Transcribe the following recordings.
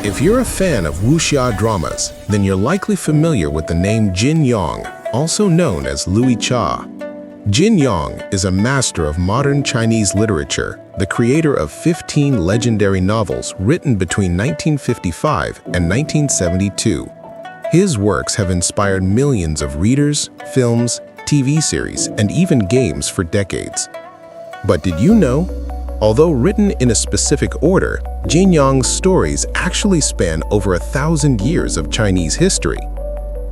If you're a fan of Wuxia dramas, then you're likely familiar with the name Jin Yong, also known as Louis Cha. Jin Yong is a master of modern Chinese literature, the creator of 15 legendary novels written between 1955 and 1972. His works have inspired millions of readers, films, TV series, and even games for decades. But did you know? Although written in a specific order, Jin Yong's stories actually span over 1,000 years of Chinese history.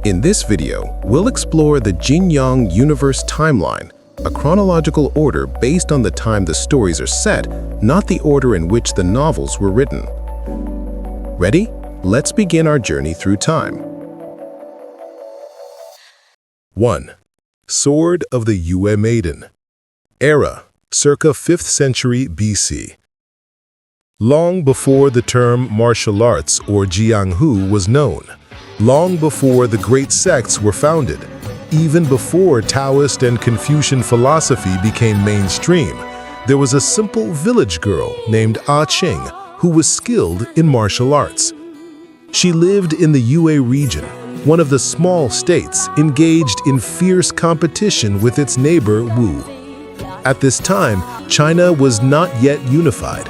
In this video, we'll explore the Jin Yong universe timeline, a chronological order based on the time the stories are set, not the order in which the novels were written. Ready? Let's begin our journey through time. 1. Sword of the Yue Maiden. Era: circa 5th century BC. Long before the term martial arts or jianghu was known, long before the great sects were founded, even before Taoist and Confucian philosophy became mainstream, there was a simple village girl named Qing who was skilled in martial arts. She lived in the Yue region, one of the small states engaged in fierce competition with its neighbor Wu. At this time, China was not yet unified.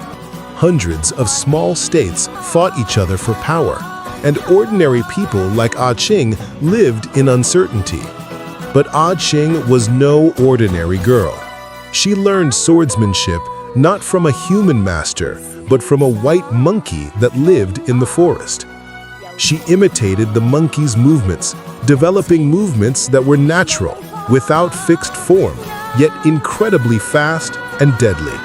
Hundreds of small states fought each other for power, and ordinary people like Qing lived in uncertainty. But Qing was no ordinary girl. She learned swordsmanship not from a human master, but from a white monkey that lived in the forest. She imitated the monkey's movements, developing movements that were natural, without fixed form, yet incredibly fast and deadly.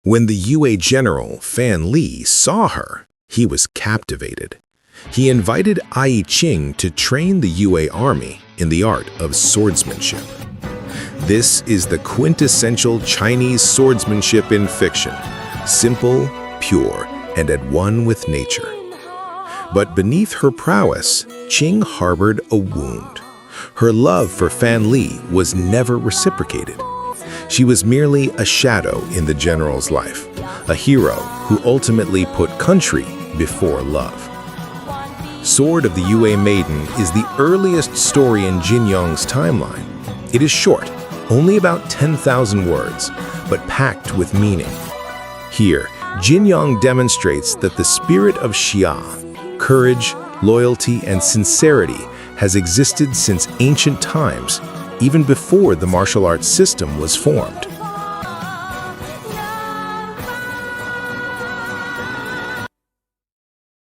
When the Yue general Fan Li saw her, he was captivated. He invited Qing to train the Yue army in the art of swordsmanship. This is the quintessential Chinese swordsmanship in fiction, simple, pure, and at one with nature. But beneath her prowess, Qing harbored a wound. Her love for Fan Li was never reciprocated. She was merely a shadow in the general's life, a hero who ultimately put country before love. Sword of the Yue Maiden is the earliest story in Jin Yong's timeline. It is short, only about 10,000 words, but packed with meaning. Here, Jin Yong demonstrates that the spirit of Xia, courage, loyalty, and sincerity has existed since ancient times, even before the martial arts system was formed.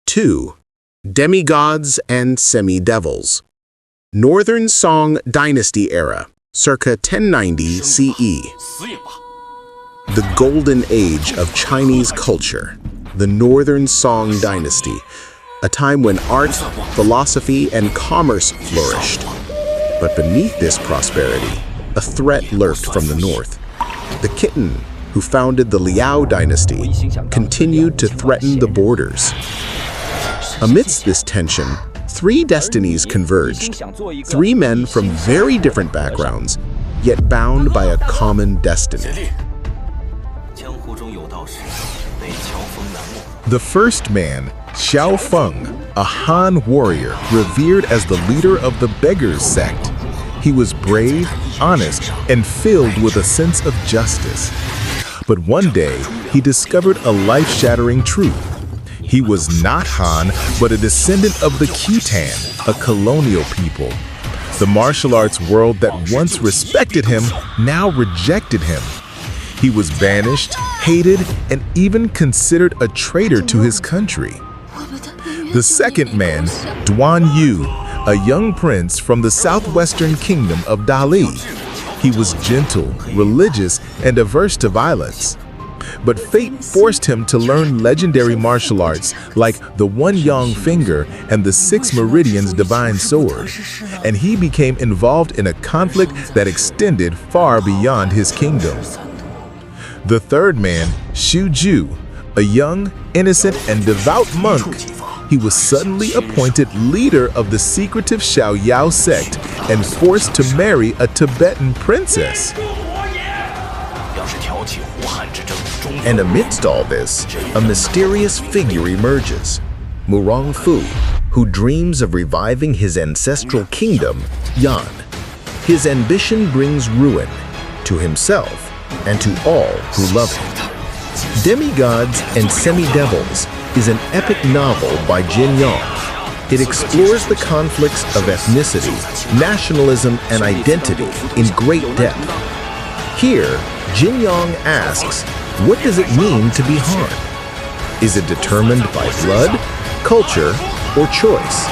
2. Demi-Gods and Semi-Devils. Northern Song Dynasty era, circa 1090 CE. The golden age of Chinese culture, the Northern Song Dynasty, a time when art, philosophy, and commerce flourished. But beneath this prosperity, a threat lurked from the north. The kitten, who founded the Liao dynasty, continued to threaten the borders. Amidst this tension, 3 destinies converged. 3 men from very different backgrounds, yet bound by a common destiny. The first man, Xiao Feng, a Han warrior revered as the leader of the Beggars sect. He was brave, honest, and filled with a sense of justice. But one day, he discovered a life-shattering truth. He was not Han, but a descendant of the Khitan, a colonial people. The martial arts world that once respected him now rejected him. He was banished, hated, and even considered a traitor to his country. The second man, Duan Yu, a young prince from the southwestern kingdom of Dali. He was gentle, religious, and averse to violence. But fate forced him to learn legendary martial arts like the One Yang Finger and the 6 Meridians Divine Sword, and he became involved in a conflict that extended far beyond his kingdom. The third man, Xu Ju, a young, innocent, and devout monk, he was suddenly appointed leader of the secretive Xiaoyao sect and forced to marry a Tibetan princess. And amidst all this, a mysterious figure emerges, Murongfu, who dreams of reviving his ancestral kingdom, Yan. His ambition brings ruin to himself and to all who love him. Demi-Gods and Semi-Devils is an epic novel by Jin Yong. It explores the conflicts of ethnicity, nationalism, and identity in great depth. Here, Jin Yong asks, what does it mean to be Han? Is it determined by blood, culture, or choice?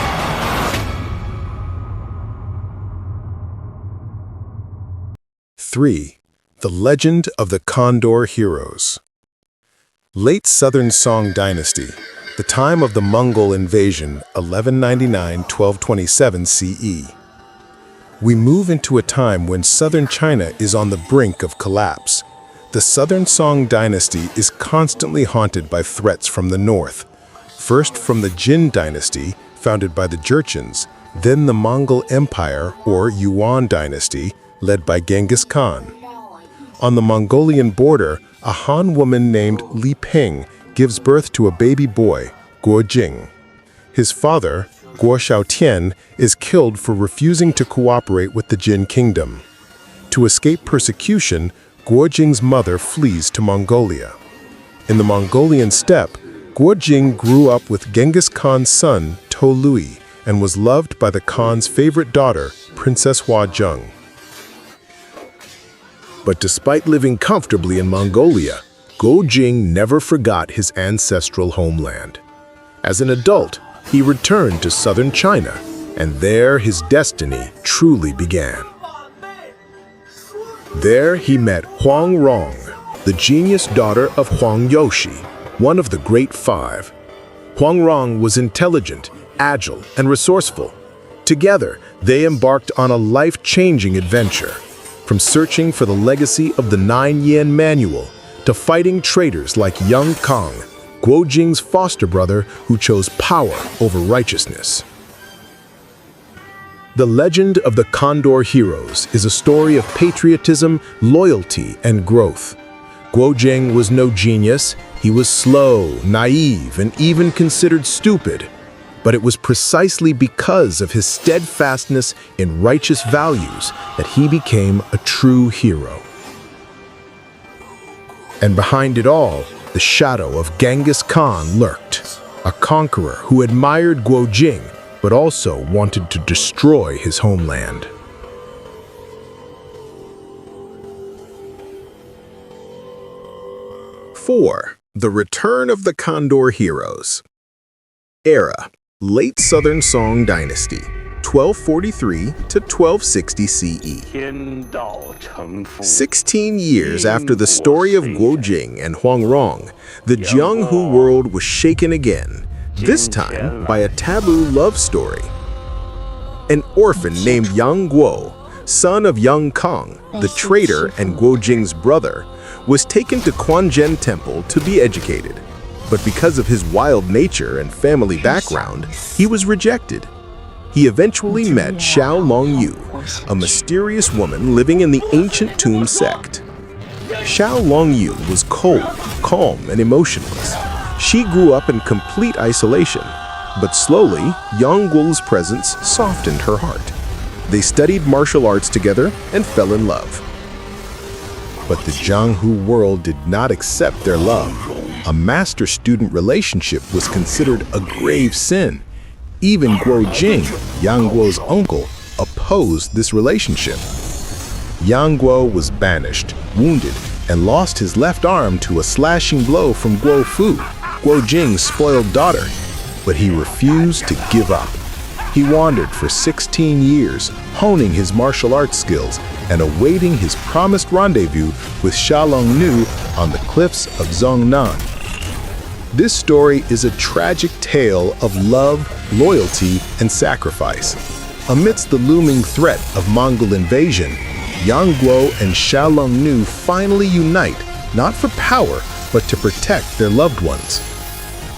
Three, The Legend of the Condor Heroes. Late Southern Song Dynasty, the time of the Mongol invasion, 1199–1227 CE. We move into a time when southern China is on the brink of collapse. The Southern Song Dynasty is constantly haunted by threats from the north. First from the Jin Dynasty, founded by the Jurchens, then the Mongol Empire or Yuan Dynasty, led by Genghis Khan. On the Mongolian border, a Han woman named Li Ping gives birth to a baby boy, Guo Jing. His father, Guo Xiaotian, is killed for refusing to cooperate with the Jin kingdom. To escape persecution, Guo Jing's mother flees to Mongolia. In the Mongolian steppe, Guo Jing grew up with Genghis Khan's son, To Lui, and was loved by the Khan's favorite daughter, Princess Hua Jung. But despite living comfortably in Mongolia, Guo Jing never forgot his ancestral homeland. As an adult, he returned to southern China, and there his destiny truly began. There he met Huang Rong, the genius daughter of Huang Yoshi, one of the Great Five. Huang Rong was intelligent, agile, and resourceful. Together, they embarked on a life-changing adventure. From searching for the legacy of the 9-Yen Manual to fighting traitors like Yang Kang, Guo Jing's foster brother who chose power over righteousness. The Legend of the Condor Heroes is a story of patriotism, loyalty, and growth. Guo Jing was no genius. He was slow, naive, and even considered stupid. But it was precisely because of his steadfastness in righteous values that he became a true hero. And behind it all, the shadow of Genghis Khan lurked, a conqueror who admired Guo Jing, but also wanted to destroy his homeland. Four, The Return of the Condor Heroes. Era: Late Southern Song Dynasty, 1243 to 1260 CE. 16 years after the story of Guo Jing and Huang Rong, the Jianghu world was shaken again, this time by a taboo love story. An orphan named Yang Guo, son of Yang Kang, the traitor and Guo Jing's brother, was taken to Quanzhen Temple to be educated. But because of his wild nature and family background, he was rejected. He eventually met Xiao Longyu, a mysterious woman living in the ancient tomb sect. Xiao Longyu was cold, calm, and emotionless. She grew up in complete isolation, but slowly, Yang Guo's presence softened her heart. They studied martial arts together and fell in love. But the Jianghu world did not accept their love. A master-student relationship was considered a grave sin. Even Guo Jing, Yang Guo's uncle, opposed this relationship. Yang Guo was banished, wounded, and lost his left arm to a slashing blow from Guo Fu, Guo Jing's spoiled daughter. But he refused to give up. He wandered for 16 years, honing his martial arts skills and awaiting his promised rendezvous with Xiaolongnu on the cliffs of Zhongnan. This story is a tragic tale of love, loyalty, and sacrifice. Amidst the looming threat of Mongol invasion, Yang Guo and Xiaolongnu finally unite, not for power, but to protect their loved ones.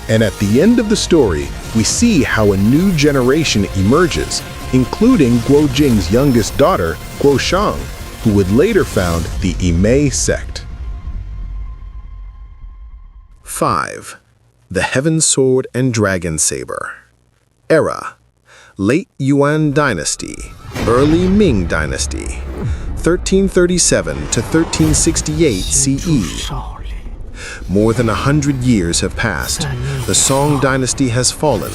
And at the end of the story, we see how a new generation emerges, including Guo Jing's youngest daughter, Guo Shang, who would later found the Yimei sect. 5. The Heaven Sword and Dragon Saber. Era: Late Yuan Dynasty, Early Ming Dynasty, 1337 to 1368 CE. More than 100 years have passed. The Song Dynasty has fallen.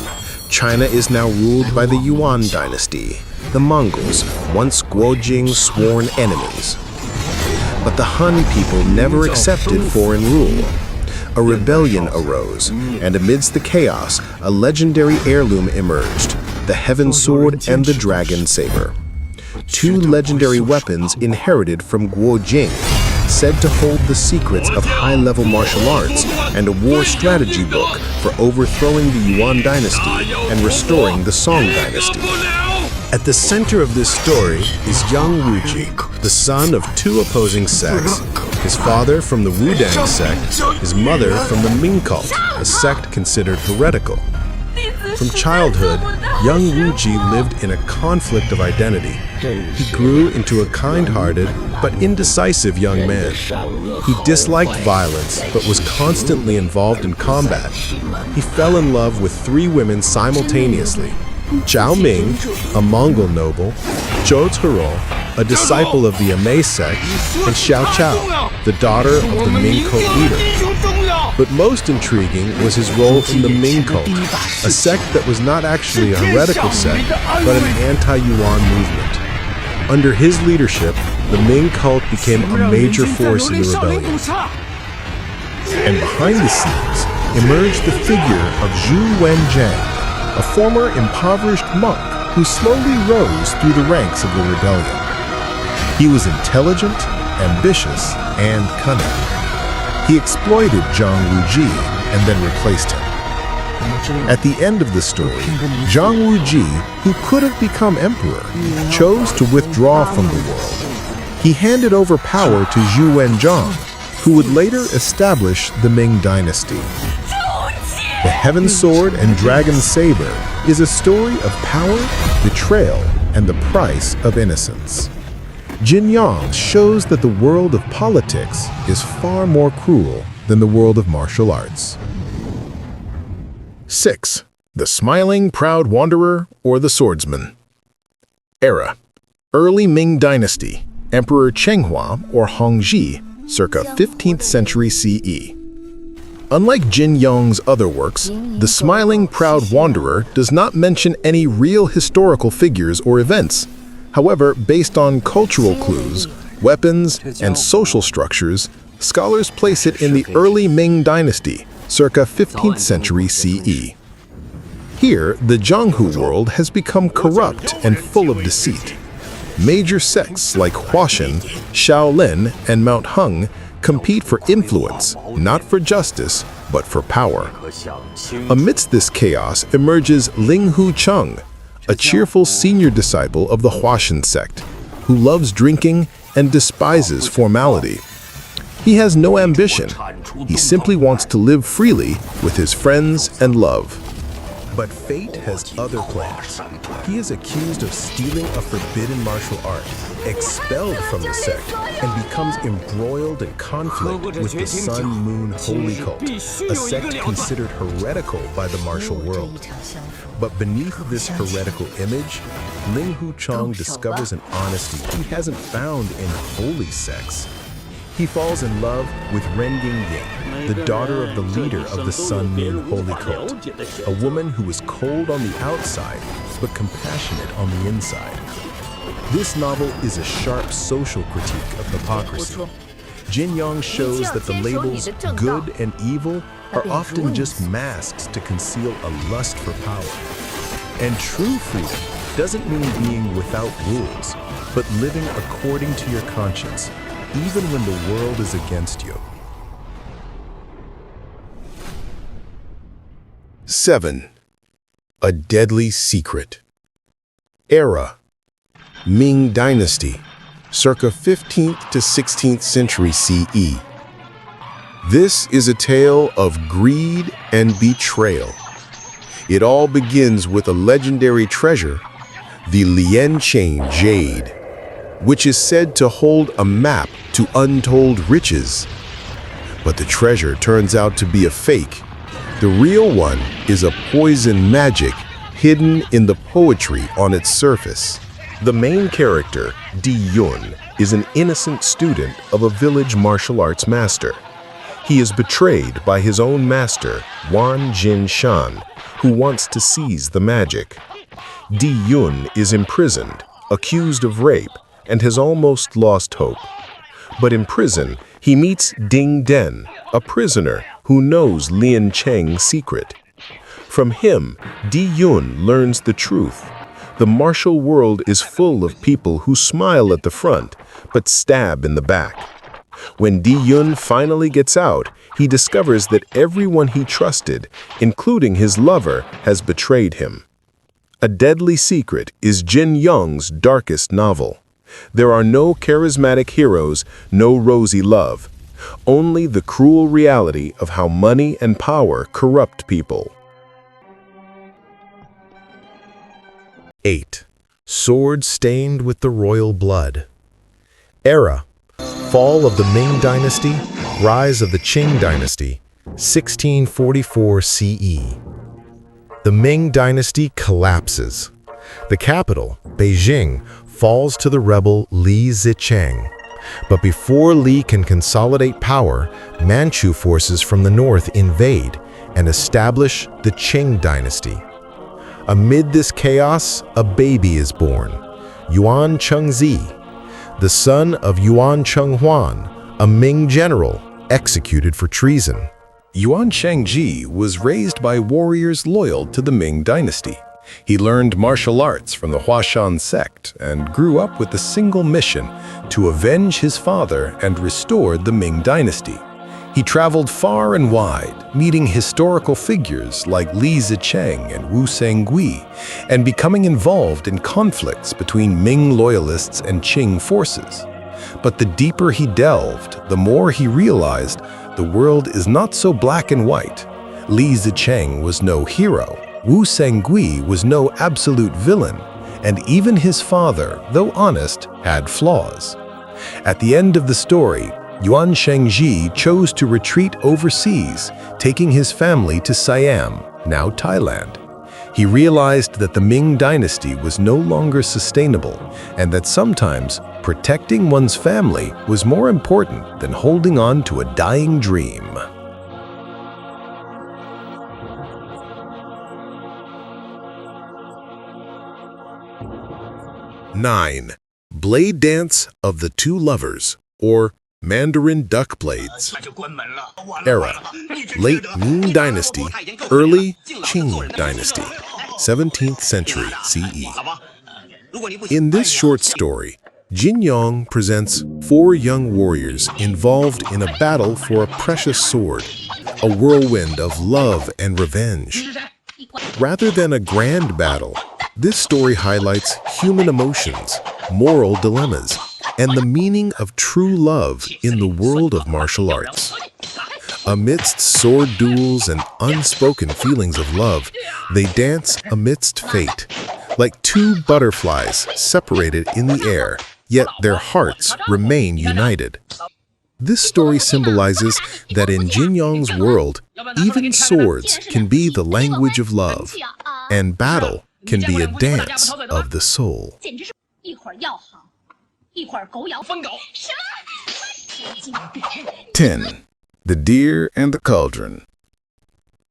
China is now ruled by the Yuan Dynasty, the Mongols, once Guojing's sworn enemies. But the Han people never accepted foreign rule. A rebellion arose, and amidst the chaos, a legendary heirloom emerged: the Heaven Sword and the Dragon Saber. Two legendary weapons inherited from Guojing, said to hold the secrets of high-level martial arts, and a war strategy book for overthrowing the Yuan dynasty and restoring the Song dynasty. At the center of this story is young Wuxia, the son of two opposing sects. His father from the Wudang sect, his mother from the Ming cult, a sect considered heretical. From childhood, young Wuxia lived in a conflict of identity. He grew into a kind-hearted but indecisive young man. He disliked violence but was constantly involved in combat. He fell in love with 3 women simultaneously: Zhao Ming, a Mongol noble; Zhou Zhurou, a disciple of the Amei sect; and Xiao Chao, the daughter of the Ming cult leader. But most intriguing was his role in the Ming cult, a sect that was not actually a heretical sect, but an anti-Yuan movement. Under his leadership, the Ming cult became a major force in the rebellion. And behind the scenes emerged the figure of Zhu Wenjiang, a former impoverished monk who slowly rose through the ranks of the rebellion. He was intelligent, ambitious, and cunning. He exploited Zhang Wuji and then replaced him. At the end of the story, Zhang Wuji, who could have become emperor, chose to withdraw from the world. He handed over power to Zhu Wenjiang, who would later establish the Ming dynasty. The Heaven Sword and Dragon Saber is a story of power, betrayal, and the price of innocence. Jin Yong shows that the world of politics is far more cruel than the world of martial arts. 6. The Smiling Proud Wanderer or the Swordsman. Era: Early Ming Dynasty, Emperor Chenghua or Hongzhi, circa 15th century CE. Unlike Jin Yong's other works, The Smiling Proud Wanderer does not mention any real historical figures or events. However, based on cultural clues, weapons, and social structures, scholars place it in the early Ming dynasty, circa 15th century CE. Here, the Jianghu world has become corrupt and full of deceit. Major sects like Huashan, Shaolin, and Mount Hung compete for influence, not for justice, but for power. Amidst this chaos emerges Ling Hucheng, a cheerful senior disciple of the Huashan sect, who loves drinking and despises formality. He has no ambition. He simply wants to live freely with his friends and love. But fate has other plans. He is accused of stealing a forbidden martial art, expelled from the sect, and becomes embroiled in conflict with the Sun Moon Holy Cult, a sect considered heretical by the martial world. But beneath this heretical image, Ling Hucheng discovers an honesty he hasn't found in holy sects. He falls in love with Ren Yingying, the daughter of the leader of the Sun Moon Holy Cult, a woman who is cold on the outside, but compassionate on the inside. This novel is a sharp social critique of hypocrisy. Jin Yong shows that the labels good and evil are often just masks to conceal a lust for power. And true freedom doesn't mean being without rules, but living according to your conscience, even when the world is against you. 7. A Deadly Secret. Era: Ming Dynasty, circa 15th to 16th century CE. This is a tale of greed and betrayal. It all begins with a legendary treasure, the Lianchain Jade, which is said to hold a map to untold riches. But the treasure turns out to be a fake. The real one is a poison magic hidden in the poetry on its surface. The main character, Di-Yun, is an innocent student of a village martial arts master. He is betrayed by his own master, Wan Jin Shan, who wants to seize the magic. Di-Yun is imprisoned, accused of rape, and has almost lost hope. But in prison, he meets Ding Den, a prisoner who knows Lian Cheng's secret. From him, Di-Yun learns the truth. The martial world is full of people who smile at the front, but stab in the back. When Di-Yun finally gets out, he discovers that everyone he trusted, including his lover, has betrayed him. A Deadly Secret is Jin Yong's darkest novel. There are no charismatic heroes, no rosy love. Only the cruel reality of how money and power corrupt people. 8. Sword stained with the royal blood. Era: Fall of the Ming Dynasty, Rise of the Qing Dynasty, 1644 CE. The Ming Dynasty collapses. The capital, Beijing, falls to the rebel Li Zicheng. But before Li can consolidate power, Manchu forces from the north invade and establish the Qing Dynasty. Amid this chaos, a baby is born, Yuan Chengzi, the son of Yuan Chenghuan, a Ming general executed for treason. Yuan Chengji was raised by warriors loyal to the Ming dynasty. He learned martial arts from the Huashan sect and grew up with a single mission: to avenge his father and restore the Ming dynasty. He traveled far and wide, meeting historical figures like Li Zicheng and Wu Sengui, and becoming involved in conflicts between Ming loyalists and Qing forces. But the deeper he delved, the more he realized the world is not so black and white. Li Zicheng was no hero, Wu Sengui was no absolute villain, and even his father, though honest, had flaws. At the end of the story, Yuan Chengji chose to retreat overseas, taking his family to Siam, now Thailand. He realized that the Ming dynasty was no longer sustainable, and that sometimes protecting one's family was more important than holding on to a dying dream. 9. Blade Dance of the Two Lovers, or Mandarin Duck Blades. Era: Late Ming Dynasty, Early Qing Dynasty, 17th century CE. In this short story, Jin Yong presents 4 young warriors involved in a battle for a precious sword, a whirlwind of love and revenge. Rather than a grand battle, this story highlights human emotions, moral dilemmas, and the meaning of true love in the world of martial arts. Amidst sword duels and unspoken feelings of love, they dance amidst fate, like 2 butterflies separated in the air, yet their hearts remain united. This story symbolizes that in Jin Yong's world, even swords can be the language of love, and battle can be a dance of the soul. 10. The Deer and the Cauldron.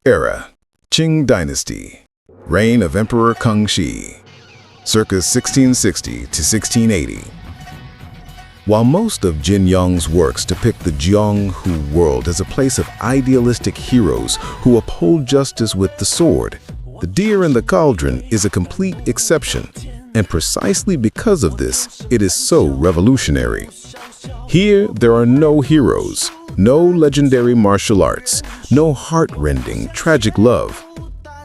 Era: Qing Dynasty. Reign of Emperor Kangxi, circa 1660 to 1680. While most of Jin Yong's works depict the Jianghu world as a place of idealistic heroes who uphold justice with the sword, The Deer and the Cauldron is a complete exception, and precisely because of this, it is so revolutionary. Here, there are no heroes, no legendary martial arts, no heart-rending, tragic love.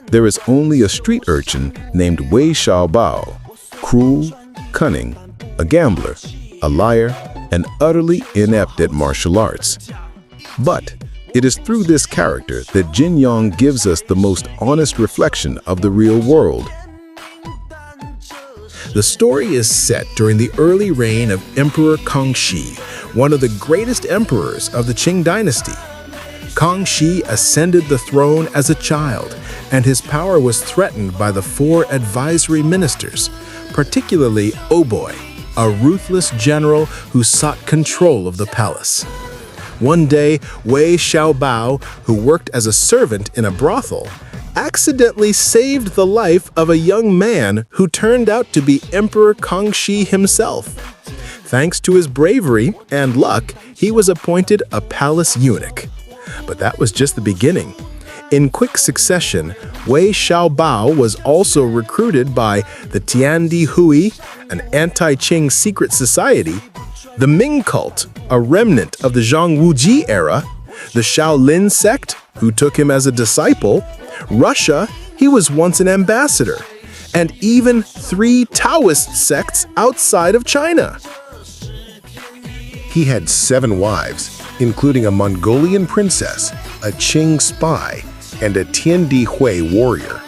There is only a street urchin named Wei Xiaobao, cruel, cunning, a gambler, a liar, and utterly inept at martial arts. But it is through this character that Jin Yong gives us the most honest reflection of the real world. The story is set during the early reign of Emperor Kangxi, one of the greatest emperors of the Qing dynasty. Kangxi ascended the throne as a child, and his power was threatened by the 4 advisory ministers, particularly Oboi, a ruthless general who sought control of the palace. One day, Wei Xiaobao, who worked as a servant in a brothel, accidentally saved the life of a young man who turned out to be Emperor Kangxi himself. Thanks to his bravery and luck, he was appointed a palace eunuch. But that was just the beginning. In quick succession, Wei Xiaobao was also recruited by the Tiandi Hui, an anti-Qing secret society, the Ming cult, a remnant of the Zhang Wuji era, the Shaolin sect, who took him as a disciple, Russia, he was once an ambassador, and even 3 Taoist sects outside of China. He had 7 wives, including a Mongolian princess, a Qing spy, and a Tiandi Hui warrior.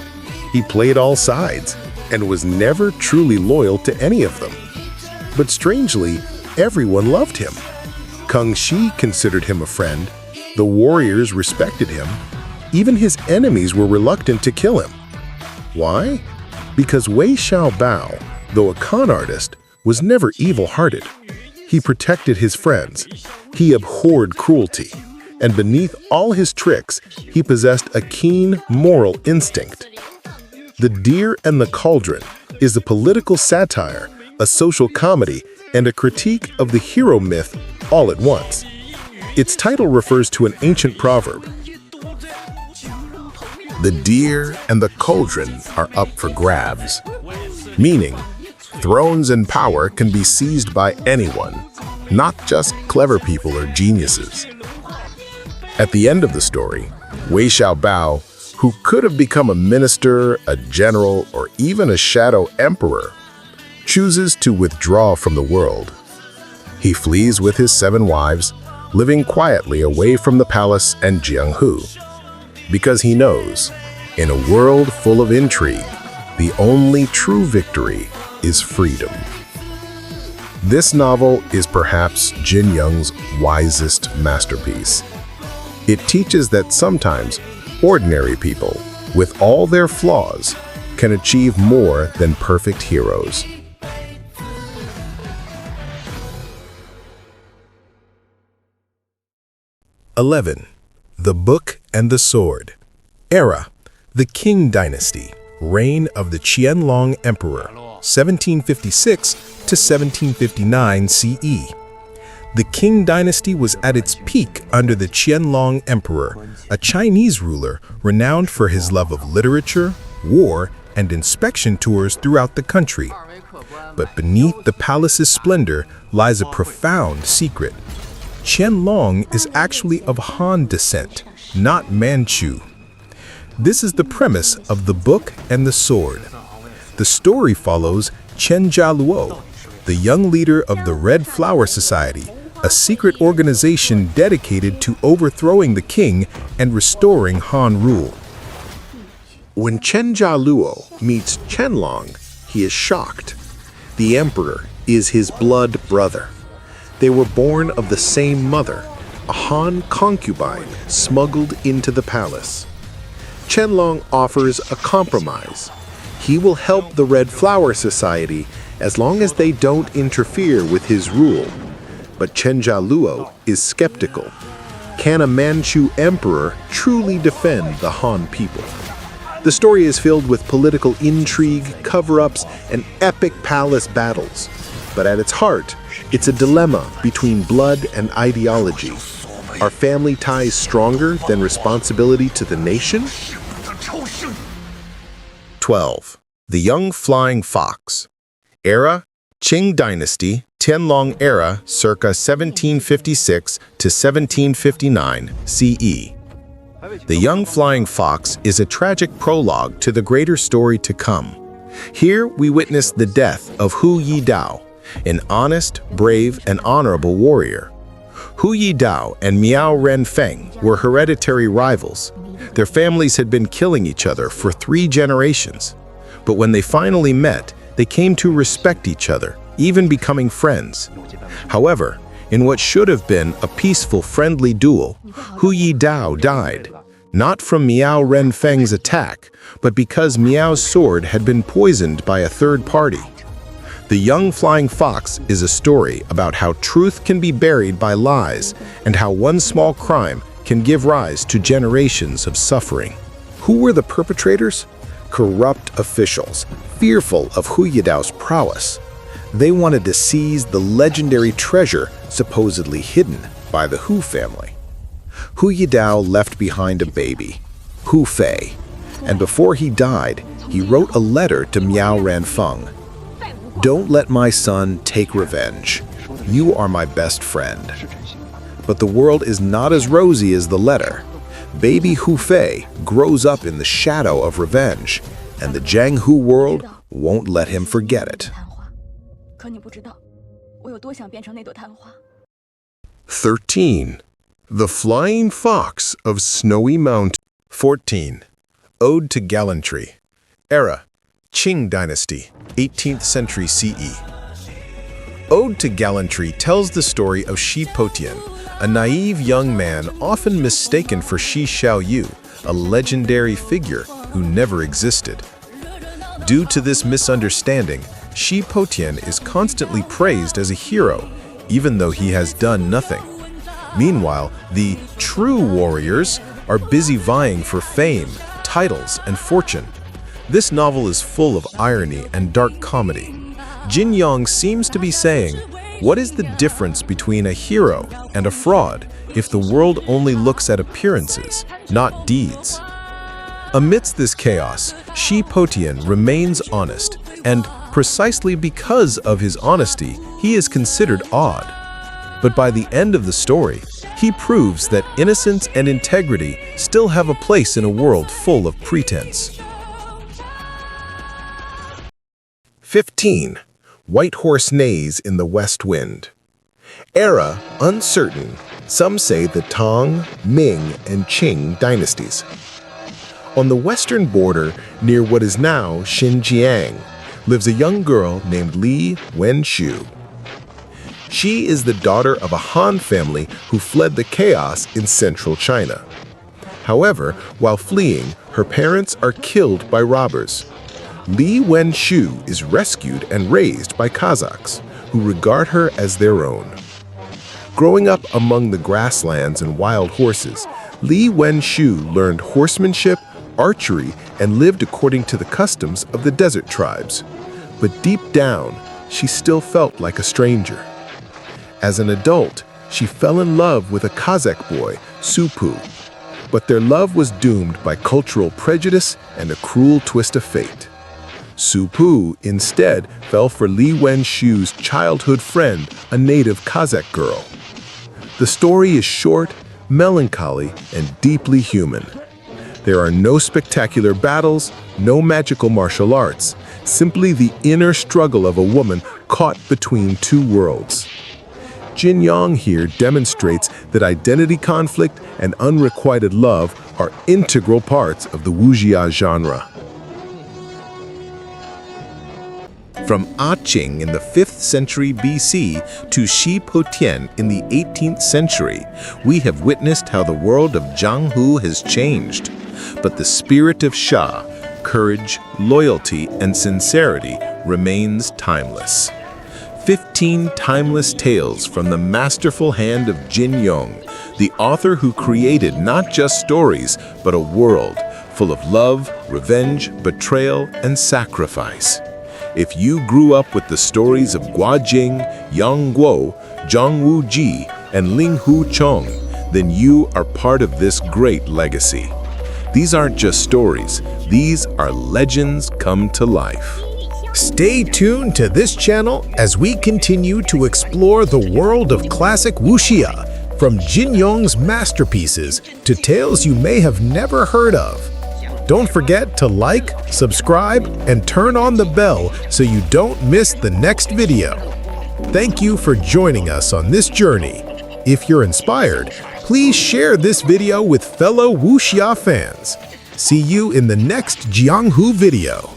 He played all sides and was never truly loyal to any of them. But strangely, everyone loved him. Kangxi considered him a friend, the warriors respected him, even his enemies were reluctant to kill him. Why? Because Wei Xiaobao, though a con artist, was never evil-hearted. He protected his friends, he abhorred cruelty, and beneath all his tricks, he possessed a keen moral instinct. The Deer and The Cauldron is a political satire, a social comedy, and a critique of the hero myth all at once. Its title refers to an ancient proverb. The deer and the cauldron are up for grabs, meaning thrones and power can be seized by anyone, not just clever people or geniuses. At the end of the story, Wei Xiaobao, who could have become a minister, a general, or even a shadow emperor, chooses to withdraw from the world. He flees with his 7 wives, living quietly away from the palace and Jianghu, because he knows, in a world full of intrigue, the only true victory is freedom. This novel is perhaps Jin Yong's wisest masterpiece. It teaches that sometimes ordinary people, with all their flaws, can achieve more than perfect heroes. The Book and the Sword. Era: the Qing Dynasty, reign of the Qianlong Emperor, 1756 to 1759 CE. The Qing Dynasty was at its peak under the Qianlong Emperor, a Chinese ruler renowned for his love of literature, war, and inspection tours throughout the country. But beneath the palace's splendor lies a profound secret. Qianlong is actually of Han descent, not Manchu. This is the premise of The Book and the Sword. The story follows Chen Jialuo, the young leader of the Red Flower Society, a secret organization dedicated to overthrowing the king and restoring Han rule. When Chen Jialuo meets Qianlong, he is shocked. The emperor is his blood brother. They were born of the same mother, a Han concubine smuggled into the palace. Qianlong offers a compromise. He will help the Red Flower Society as long as they don't interfere with his rule. But Chen Jialuo is skeptical. Can a Manchu emperor truly defend the Han people? The story is filled with political intrigue, cover-ups, and epic palace battles. But at its heart, it's a dilemma between blood and ideology. Are family ties stronger than responsibility to the nation? 12. The Young Flying Fox. Era: Qing Dynasty, Tianlong era, circa 1756 to 1759 CE. The Young Flying Fox is a tragic prologue to the greater story to come. Here we witness the death of Hu Yidao, an honest, brave, and honorable warrior. Hu Yidao and Miao Renfeng were hereditary rivals. Their families had been killing each other for 3 generations. But when they finally met, they came to respect each other, even becoming friends. However, In what should have been a peaceful, friendly duel, Hu Yidao died, not from Miao Renfeng's attack, but because Miao's sword had been poisoned by a third party. The Young Flying Fox is a story about how truth can be buried by lies and how one small crime can give rise to generations of suffering. Who were the perpetrators? Corrupt officials, fearful of Hu Yidao's prowess. They wanted to seize the legendary treasure supposedly hidden by the Hu family. Hu Yidao left behind a baby, Hu Fei, and before he died, he wrote a letter to Miao Renfeng. "Don't let my son take revenge. You are my best friend." But the world is not as rosy as the letter. Baby Hu Fei grows up in the shadow of revenge, and the Jiang Hu world won't let him forget it. 13. The Flying Fox of Snowy Mountain. 14. Ode to Gallantry. Era: Qing Dynasty, 18th century CE. Ode to Gallantry tells the story of Shi Potian, a naive young man often mistaken for Shi Xiaoyu, a legendary figure who never existed. Due to this misunderstanding, Shi Potian is constantly praised as a hero, even though he has done nothing. Meanwhile, the true warriors are busy vying for fame, titles, and fortune. This novel is full of irony and dark comedy. Jin Yong seems to be saying, what is the difference between a hero and a fraud if the world only looks at appearances, not deeds? Amidst this chaos, Shi Potian remains honest, and precisely because of his honesty, he is considered odd. But by the end of the story, he proves that innocence and integrity still have a place in a world full of pretense. 15. White Horse Neighs in the West Wind. Era: uncertain. Some say the Tang, Ming, and Qing dynasties. On the western border, near what is now Xinjiang, lives a young girl named Li Wenshu. She is the daughter of a Han family who fled the chaos in central China. However, while fleeing, her parents are killed by robbers. Li Wenshu is rescued and raised by Kazakhs, who regard her as their own. Growing up among the grasslands and wild horses, Li Wenshu learned horsemanship, archery, and lived according to the customs of the desert tribes. But deep down, she still felt like a stranger. As an adult, she fell in love with a Kazakh boy, Supu, but their love was doomed by cultural prejudice and a cruel twist of fate. Supu instead fell for Li Wenshu's childhood friend, a native Kazakh girl. The story is short, melancholy, and deeply human. There are no spectacular battles, no magical martial arts, simply the inner struggle of a woman caught between two worlds. Jin Yong here demonstrates that identity conflict and unrequited love are integral parts of the wuxia genre. From Qing in the 5th century BC to Shi Potian in the 18th century, we have witnessed how the world of Jianghu has changed. But the spirit of Sha, courage, loyalty, and sincerity remains timeless. 15 timeless tales from the masterful hand of Jin Yong, the author who created not just stories, but a world full of love, revenge, betrayal, and sacrifice. If you grew up with the stories of Gua Jing, Yang Guo, Zhang Wu Ji, and Ling Hu Chong, then you are part of this great legacy. These aren't just stories, these are legends come to life. Stay tuned to this channel as we continue to explore the world of classic wuxia, from Jin Yong's masterpieces to tales you may have never heard of. Don't forget to like, subscribe, and turn on the bell so you don't miss the next video. Thank you for joining us on this journey. If you're inspired, please share this video with fellow wuxia fans. See you in the next Jianghu video.